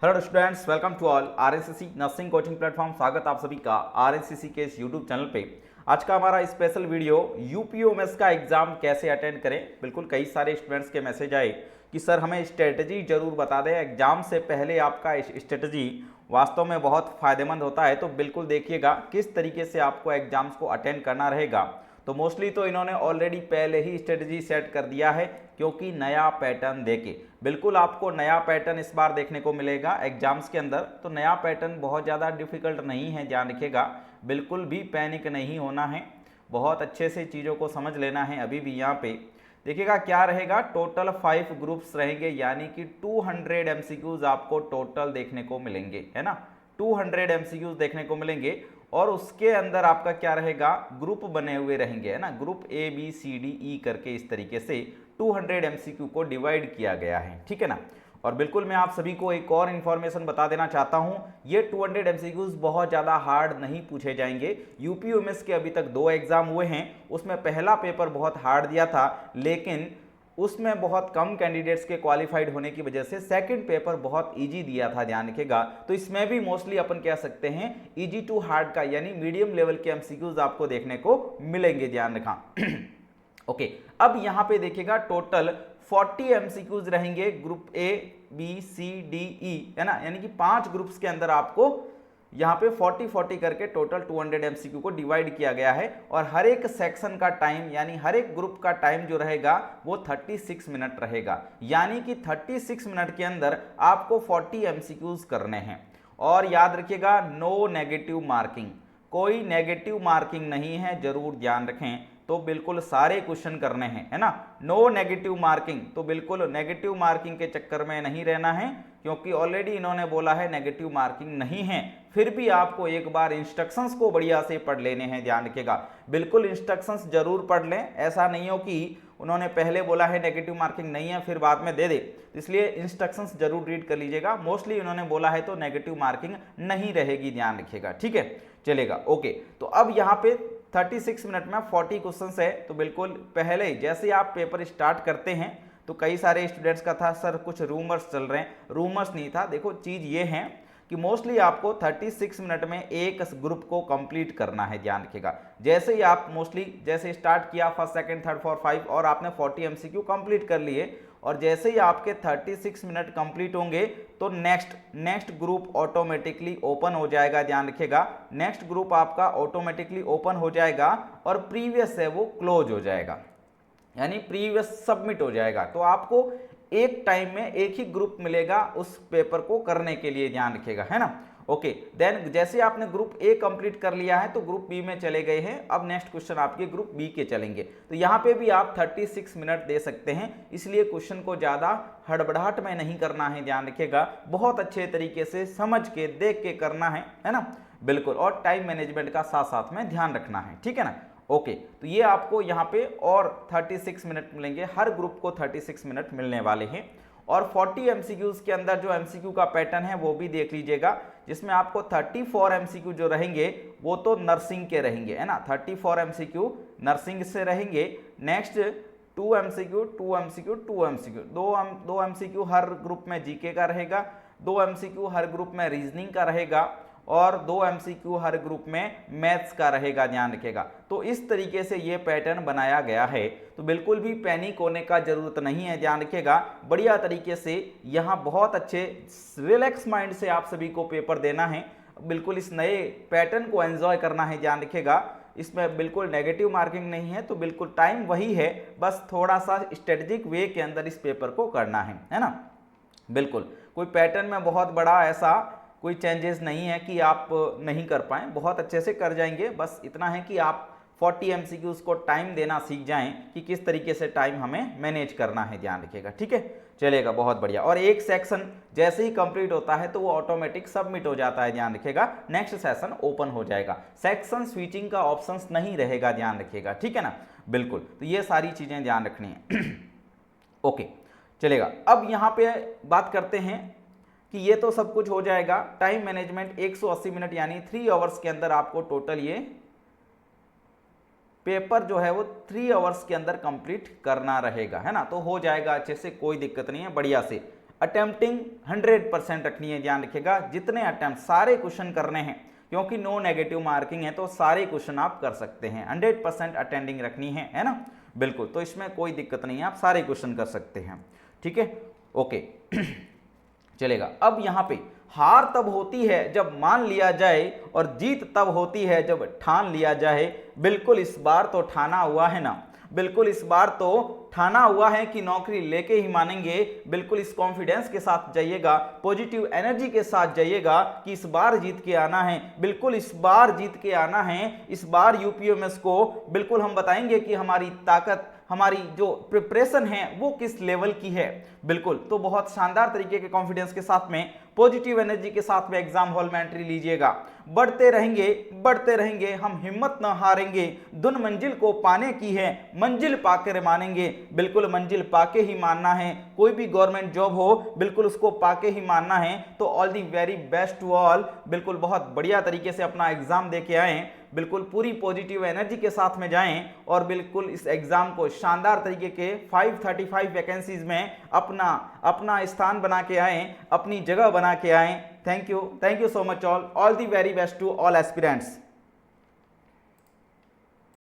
Hello students, welcome to all RSCC nursing coaching platform. स्वागत आप सभी का आरएससीसी के इस यूट्यूब चैनल पे। आज का हमारा स्पेशल वीडियो यूपीओएमएस का एग्जाम कैसे अटेंड करें। बिल्कुल कई सारे स्टूडेंट्स के मैसेज आए कि सर हमें स्ट्रेटजी जरूर बता दें, एग्जाम से पहले आपका स्ट्रेटजी वास्तव में बहुत फायदेमंद होता है। तो बिल्कुल देखिएगा किस तरीके से आपको एग्जाम्स को अटेंड करना रहेगा। तो मोस्टली तो इन्होंने ऑलरेडी पहले ही स्ट्रेटजी सेट कर दिया है, क्योंकि नया पैटर्न देके बिल्कुल आपको नया पैटर्न इस बार देखने को मिलेगा एग्जाम्स के अंदर। तो नया पैटर्न बहुत ज़्यादा डिफिकल्ट नहीं है, ध्यान रखिएगा। बिल्कुल भी पैनिक नहीं होना है, बहुत अच्छे से चीज़ों को समझ लेना है। अभी भी यहाँ पे देखिएगा क्या रहेगा, टोटल 5 ग्रुप्स रहेंगे, यानी कि 200 एमसीक्यूज आपको टोटल देखने को मिलेंगे, है ना। 200 एमसीक्यूज देखने को मिलेंगे और उसके अंदर आपका क्या रहेगा, ग्रुप बने हुए रहेंगे, है ना। Group A B C D E करके इस तरीके से 200 एमसीक्यू को डिवाइड किया गया है, ठीक है ना। और बिल्कुल मैं आप सभी को एक और इन्फॉर्मेशन बता देना चाहता हूं, ये 200 एमसीक्यूज बहुत ज़्यादा हार्ड नहीं पूछे जाएंगे। यूपीओएमएस के अभी तक 2 एग्जाम हुए हैं, उसमें पहला पेपर बहुत हार्ड दिया था, लेकिन उसमें बहुत कम कैंडिडेट्स के क्वालिफाइड होने की वजह से सेकंड पेपर बहुत इजी दिया था, ध्यान रखिएगा। तो इसमें भी मोस्टली अपन कह सकते हैं इजी टू हार्ड का, यानी मीडियम लेवल के एमसीक्यूज आपको देखने को मिलेंगे, ध्यान रखा। ओके, अब यहां पे देखिएगा टोटल 40 एमसीक्यूज रहेंगे group A B C D E, है ना। यानी कि 5 ग्रुप्स के अंदर आपको यहाँ पे 40-40 करके टोटल 200 एमसीक्यू को डिवाइड किया गया है। और हर एक सेक्शन का टाइम, यानी हर एक ग्रुप का टाइम जो रहेगा वो 36 मिनट रहेगा। यानी कि 36 मिनट के अंदर आपको 40 एमसीक्यूज करने हैं। और याद रखिएगा, नो नेगेटिव मार्किंग, कोई नेगेटिव मार्किंग नहीं है, जरूर ध्यान रखें। तो बिल्कुल सारे क्वेश्चन करने हैं, है ना। नो नेगेटिव मार्किंग, तो बिल्कुल नेगेटिव मार्किंग के चक्कर में नहीं रहना है, क्योंकि ऑलरेडी इन्होंने बोला है नेगेटिव मार्किंग नहीं है। फिर भी आपको एक बार इंस्ट्रक्शंस को बढ़िया से पढ़ लेने हैं, ध्यान रखिएगा। बिल्कुल इंस्ट्रक्शंस जरूर पढ़ लें, ऐसा नहीं हो कि उन्होंने पहले बोला है नेगेटिव मार्किंग नहीं है फिर बाद में दे दे। इसलिए इंस्ट्रक्शंस जरूर रीड कर लीजिएगा। मोस्टली उन्होंने बोला है तो नेगेटिव मार्किंग नहीं रहेगी, ध्यान रखिएगा, ठीक है। चलेगा, ओके। तो अब यहाँ पे 36 मिनट में 40 क्वेश्चंस है। तो बिल्कुल पहले ही जैसे आप पेपर स्टार्ट करते हैं तो कई सारे स्टूडेंट्स का था सर कुछ रूमर्स चल रहे हैं, रूमर्स नहीं था। देखो चीज़ ये है कि मोस्टली आपको 36 मिनट में एक ग्रुप को कंप्लीट करना है, ध्यान रखिएगा। जैसे ही आप मोस्टली जैसे स्टार्ट किया फर्स्ट सेकंड थर्ड फोर्थ 5 और आपने 40 एमसीक्यू कंप्लीट कर लिए, और जैसे ही आपके 36 मिनट कंप्लीट होंगे तो नेक्स्ट ग्रुप ऑटोमेटिकली ओपन हो जाएगा, ध्यान रखिएगा। नेक्स्ट ग्रुप आपका ऑटोमेटिकली ओपन हो जाएगा और प्रीवियस है वो क्लोज हो जाएगा, यानी प्रीवियस सबमिट हो जाएगा। तो आपको एक टाइम में एक ही ग्रुप मिलेगा उस पेपर को करने के लिए, ध्यान रखिएगा, है ना। ओके, देन जैसे आपने ग्रुप ए कंप्लीट कर लिया है तो ग्रुप बी में चले गए हैं। अब नेक्स्ट क्वेश्चन आपके ग्रुप बी के चलेंगे। तो यहाँ पे भी आप 36 मिनट दे सकते हैं, इसलिए क्वेश्चन को ज़्यादा हड़बड़ाहट में नहीं करना है, ध्यान रखिएगा। बहुत अच्छे तरीके से समझ के देख के करना है ना, बिल्कुल। और टाइम मैनेजमेंट का साथ साथ में ध्यान रखना है, ठीक है ना। ओके, तो ये आपको यहाँ पे और 36 मिनट मिलेंगे, हर ग्रुप को 36 मिनट मिलने वाले हैं। और 40 एमसीक्यूज के अंदर जो एमसीक्यू का पैटर्न है वो भी देख लीजिएगा, जिसमें आपको 34 एमसीक्यू जो रहेंगे वो तो नर्सिंग के रहेंगे, है ना। 34 एमसीक्यू नर्सिंग से रहेंगे। Next 2 MCQ 2 MCQ 2 MCQ, 2 MCQ हर ग्रुप में जीके का रहेगा, 2 एमसीक्यू हर ग्रुप में रीजनिंग का रहेगा, और 2 एमसीक्यू हर ग्रुप में मैथ्स का रहेगा, ध्यान रखिएगा। तो इस तरीके से ये पैटर्न बनाया गया है। तो बिल्कुल भी पैनिक होने का जरूरत नहीं है, ध्यान रखिएगा। बढ़िया तरीके से यहाँ बहुत अच्छे रिलैक्स माइंड से आप सभी को पेपर देना है। बिल्कुल इस नए पैटर्न को एंजॉय करना है, ध्यान रखिएगा। इसमें बिल्कुल नेगेटिव मार्किंग नहीं है, तो बिल्कुल टाइम वही है, बस थोड़ा सा स्ट्रेटेजिक वे के अंदर इस पेपर को करना है ना। बिल्कुल कोई पैटर्न में बहुत बड़ा ऐसा कोई चेंजेस नहीं है कि आप नहीं कर पाए, बहुत अच्छे से कर जाएंगे। बस इतना है कि आप 40 एमसीक्यूज को टाइम देना सीख जाएं कि किस तरीके से टाइम हमें मैनेज करना है, ध्यान रखिएगा, ठीक है। चलेगा, बहुत बढ़िया। और एक सेक्शन जैसे ही कंप्लीट होता है तो वो ऑटोमेटिक सबमिट हो जाता है, ध्यान रखिएगा। नेक्स्ट सेशन ओपन हो जाएगा, सेक्शन स्विचिंग का ऑप्शंस नहीं रहेगा, ध्यान रखिएगा, ठीक है ना। बिल्कुल, तो ये सारी चीजें ध्यान रखनी है। ओके, चलेगा। अब यहाँ पे बात करते हैं कि ये तो सब कुछ हो जाएगा। टाइम मैनेजमेंट 180 मिनट यानी 3 आवर्स के अंदर आपको टोटल ये पेपर जो है वो 3 आवर्स के अंदर कंप्लीट करना रहेगा, है ना। तो हो जाएगा अच्छे से, कोई दिक्कत नहीं है, बढ़िया से। अटेम्प्टिंग 100% रखनी है, ध्यान रखिएगा। जितने अटेम्प्ट सारे क्वेश्चन करने हैं, क्योंकि नो नेगेटिव मार्किंग है तो सारे क्वेश्चन आप कर सकते हैं। 100% अटेंडिंग रखनी है ना, बिल्कुल। तो इसमें कोई दिक्कत नहीं है, आप सारे क्वेश्चन कर सकते हैं, ठीक है, ओके। चलेगा। अब यहाँ पे हार तब होती है जब मान लिया जाए और जीत तब होती है जब ठान लिया जाए। बिल्कुल इस बार तो ठाना हुआ है ना, बिल्कुल इस बार तो ठाना हुआ है कि नौकरी लेके ही मानेंगे। बिल्कुल इस कॉन्फिडेंस के साथ जाइएगा, पॉजिटिव एनर्जी के साथ जाइएगा कि इस बार जीत के आना है, बिल्कुल इस बार जीत के आना है। इस बार यूपीएमएस को बिल्कुल हम बताएंगे कि हमारी ताकत, हमारी जो प्रिपरेशन है वो किस लेवल की है। बिल्कुल, तो बहुत शानदार तरीके के कॉन्फिडेंस के साथ में, पॉजिटिव एनर्जी के साथ में एग्जाम हॉल में एंट्री लीजिएगा। बढ़ते रहेंगे, हम हिम्मत न हारेंगे। दुन मंजिल को पाने की है, मंजिल पाकर मानेंगे। बिल्कुल मंजिल पाके ही मानना है। कोई भी गवर्नमेंट जॉब हो, बिल्कुल उसको पाके ही मानना है। तो all the very best to all. बिल्कुल बहुत बढ़िया तरीके से अपना एग्जाम दे के आएँ, बिल्कुल पूरी पॉजिटिव एनर्जी के साथ में जाएं और बिल्कुल इस एग्जाम को शानदार तरीके के 535 वैकेंसीज में अपना स्थान बना के आएं, अपनी जगह बना के आएं। Thank you so much all the very best to all aspirants.